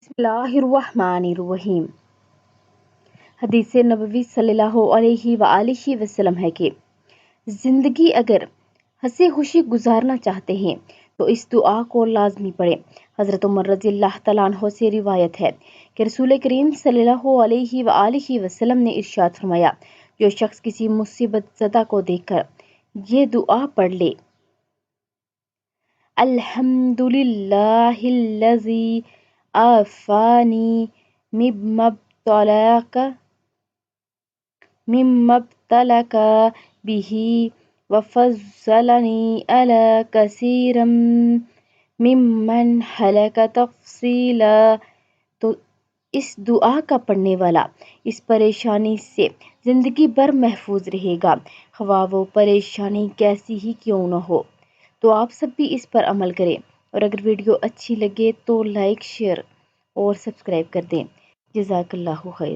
बिस्मिल्लाहिर्रहमानिर्रहीम। हदीस नबवी सल्लल्लाहु अलैहि वआलिहि वसल्लम है कि ज़िंदगी अगर हंसी खुशी गुजारना चाहते हैं तो इस दुआ को लाजमी पढ़ें। हज़रत उमर रज़ियल्लाहु तआला अन्हु से रिवायत है कि रसूल करीम सल्लल्लाहु अलैहि वआलिहि वसल्लम ने इरशाद फरमाया, जो शख्स किसी मुसीबत ज़दा को देखकर ये दुआ पढ़ ले, अल्हम्दुलिल्लाहिल्लज़ी आफ़ानी मिम्मब्तलाक बिही वफ़ज़्ज़लनी अला कसीरम मिम्मन हलक तफ़सीला, तो इस दुआ का पढ़ने वाला इस परेशानी से ज़िंदगी भर महफूज रहेगा, ख्वाह वो परेशानी कैसी ही क्यों न हो। तो आप सब भी इस पर अमल करें और अगर वीडियो अच्छी लगे तो लाइक, शेयर और सब्सक्राइब कर दें। जज़ाकल्लाहु खैर।